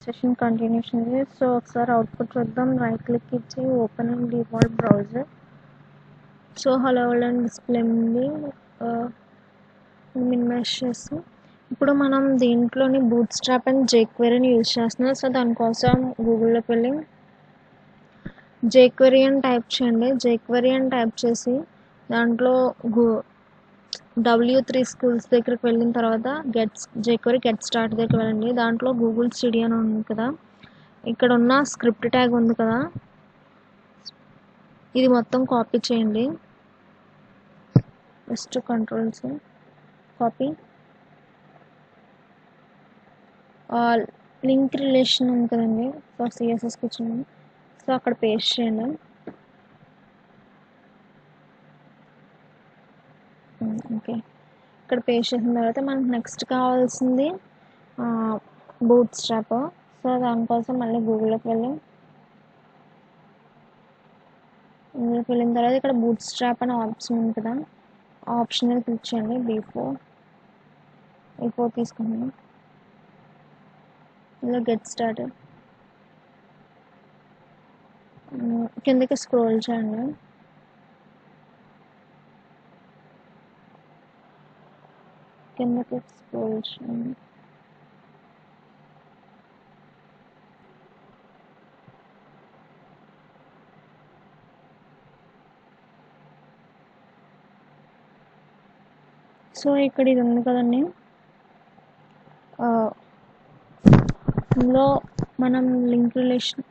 Session continuation ఉంది. So ఒకసారి output చూద్దాం. రైట్ క్లిక్ ఇచ్చి open and default browser. So hello world and display ఉంది. మినిమైజ్ చేసి ఇప్పుడు మనం దీంట్లోని బూట్ స్ట్రాప్ అండ్ జేక్వెరీని యూజ్ చేస్తున్నాం. సో దానికోసం గూగుల్లోకి వెళ్ళి జేక్వెరీ అని టైప్ చేయండి. జేక్వెరీ అని టైప్ చేసి దాంట్లో W3 స్కూల్స్ దగ్గరికి వెళ్ళిన తర్వాత జేక్వెరీ గెట్ స్టార్ట్ దగ్గరికి వెళ్ళండి. దాంట్లో గూగుల్ స్టూడియో అని ఉంది కదా, ఇక్కడ ఉన్న స్క్రిప్ట్ ట్యాగ్ ఉంది కదా, ఇది మొత్తం కాపీ చేయండి. First controls copy, link relation ఉంది కదండి, సో సిఎస్ఎస్కి వచ్చింది. సో అక్కడ పేస్ట్ చేయండి. ఓకే, ఇక్కడ పేస్ట్ చేసిన తర్వాత మనకు నెక్స్ట్ కావాల్సింది బూట్ స్ట్రాప్. సో దానికోసం మళ్ళీ గూగుల్లోకి వెళ్ళిన తర్వాత ఇక్కడ బూట్ స్ట్రాప్ అనే ఆప్షన్ ఉంది కదా, ఆ ఆప్షన్ మీద క్లిక్ చేయండి. B4 తీసుకున్నాను. ఇలా గెట్ స్టార్టెడ్ కిందకి స్క్రోల్ చేయండి. సో ఇక్కడ ఇది ఉంది కదండి, ఇందులో మనం లింక్ రిలేషన్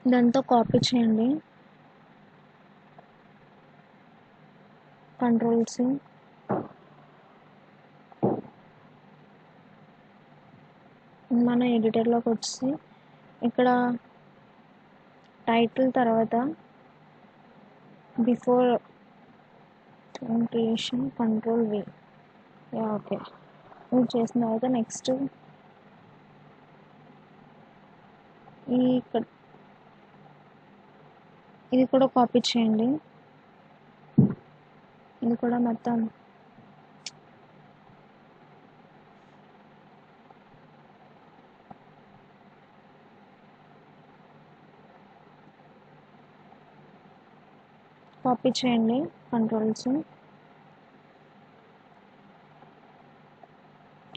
ఇదంతా కాపీ చేయండి. కంట్రోల్స్ మన ఎడిటర్లోకి వచ్చి ఇక్కడ టైటిల్ తర్వాత before creation control V. Okay, ఇది చేసిన తర్వాత నెక్స్ట్ ఇది కూడా కాపీ చేయండి. ఇది కూడా మొత్తం కాపీ చేయండి. కంట్రోల్స్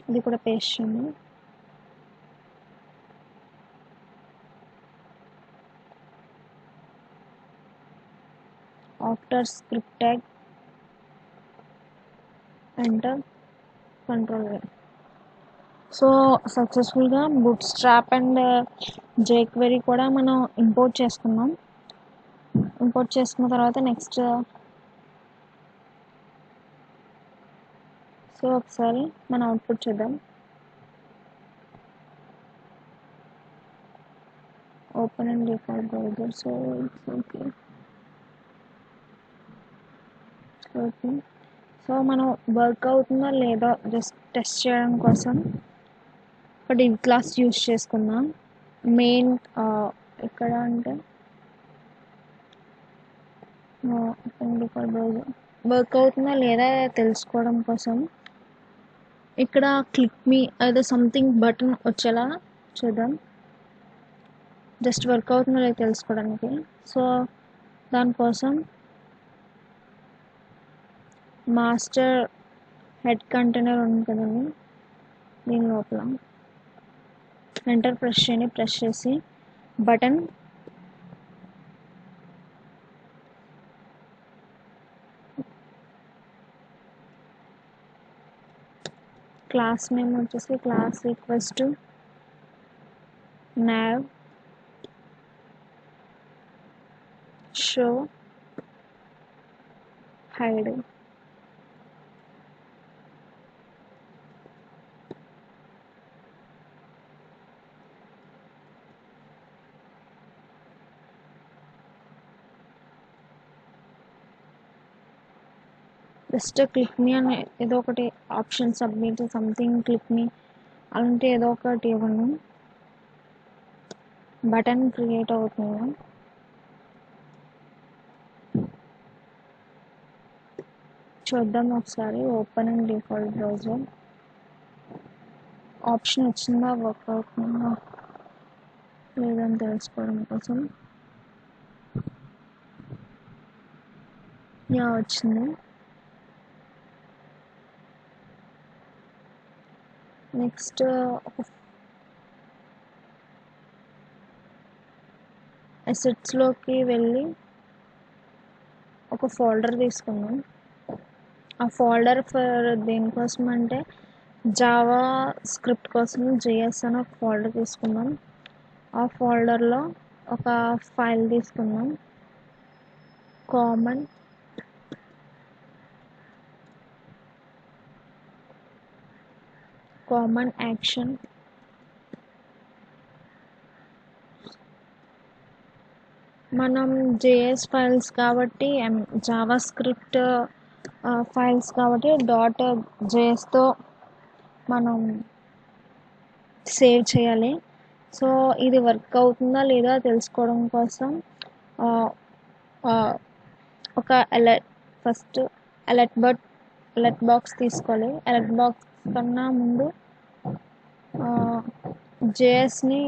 ఇది కూడా పేస్ట్ చేయండి. After script tag enter control V. So సక్సెస్ఫుల్గా బూట్ స్ట్రాప్ అండ్ జేక్వెరీ కూడా మనం ఇంపోర్ట్ చేసుకున్నాం. ఇంపోర్ట్ చేసుకున్న తర్వాత నెక్స్ట్ సో ఒకసారి మన అవుట్పుట్ చూద్దాం. Open and default browser. So it's okay. So మనం వర్క్ అవుతుందా లేదా జస్ట్ టెస్ట్ చేయడం కోసం ఒక div క్లాస్ యూజ్ చేసుకుందాం. మెయిన్ ఎక్కడ అంటే డిఫాల్ట్ బ్రౌజర్ వర్క్ అవుతుందా లేదా తెలుసుకోవడం కోసం ఇక్కడ క్లిక్ మీ ఏదో సంథింగ్ బటన్ వచ్చేలా చూద్దాం. జస్ట్ వర్క్ అవుతుందో లేదో తెలుసుకోవడానికి. సో దానికోసం మాస్టర్ హెడ్ కంటైనర్ ఉంది కదండి, దీని లోపల ఎంటర్ ప్రెస్ చేయండి. ప్రెస్ చేసి బటన్ క్లాస్ నేమ్ వచ్చేసి class equals to nav show hide. Just click me అని ఏదో ఒకటి option submit something click me అలాంటి ఏదో ఒకటి ఇవ్వండి. బటన్ క్రియేట్ అవుతుంది. చూద్దాం ఒకసారి. ఓపెనింగ్ డిఫాల్ట్ బ్రౌజర్ ఆప్షన్ వచ్చిందా, వర్క్ అవుతుందా లేదని తెలుసుకోవడం కోసం. యా, వచ్చింది. నెక్స్ట్ అసెట్స్లోకి వెళ్ళి ఒక ఫోల్డర్ తీసుకున్నాం. ఆ ఫోల్డర్ ఫర్ దేనికోసం అంటే జావా స్క్రిప్ట్ కోసం జేఎస్ అని ఒక ఫోల్డర్ తీసుకున్నాం. ఆ ఫోల్డర్లో ఒక ఫైల్ తీసుకున్నాం, కామన్ యాక్షన్. మనం జేఎస్ ఫైల్స్ కాబట్టి, జావా స్క్రిప్ట్ ఫైల్స్ కాబట్టి .jsతో మనం సేవ్ చేయాలి. సో ఇది వర్క్ అవుతుందా లేదా తెలుసుకోవడం కోసం ఒక ఫస్ట్ అలర్ట్ బాక్స్ తీసుకోవాలి. అలర్ట్ బాక్స్ కన్నా ముందు జేఎస్ని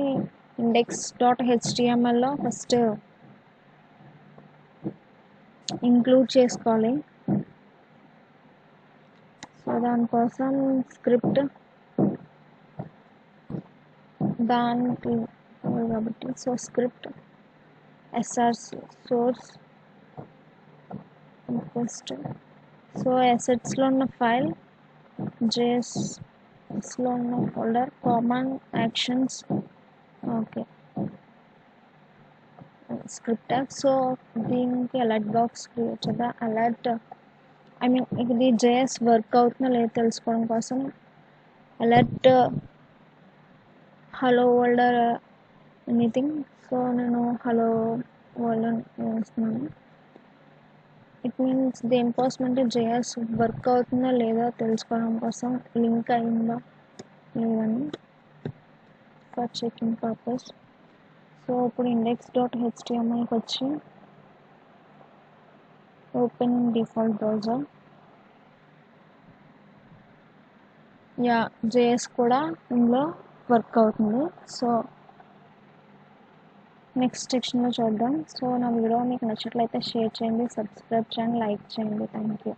index.htmlలో ఫస్ట్ ఇంక్లూడ్ చేసుకోవాలి. సో దానికోసం స్క్రిప్ట్ దానికి కాబట్టి so script S R source request. So అసెట్స్లో ఉన్న ఫైల్, జేఎస్లో ఉన్న folder, common actions, okay script. So దీనికి అలర్ట్ బాక్స్ క్రియేట్ చేద్దాం. ఇది జేఎస్ వర్క్ అవుతుందో లేదో తెలుసుకోవడం కోసం alert hello world anything. So నేను హలో వరల్డ్ అని వేస్తున్నాను. ఇట్ మీన్స్ దేనికోసం అంటే జేఎస్ వర్క్ అవుతుందో లేదో తెలుసుకోవడం కోసం, లింక్ అయిందా లేదని ఫర్ చెకింగ్ పర్పస్. సో ఇప్పుడు index.htmlకి వచ్చి open default browser. Yeah, JS కూడా ఇందులో వర్క్ అవుతుంది. సో నెక్స్ట్ సెక్షన్లో చూద్దాం. సో నా వీడియో మీకు నచ్చినట్లయితే షేర్ చేయండి, సబ్స్క్రైబ్ చేయండి, లైక్ చేయండి. Thank you.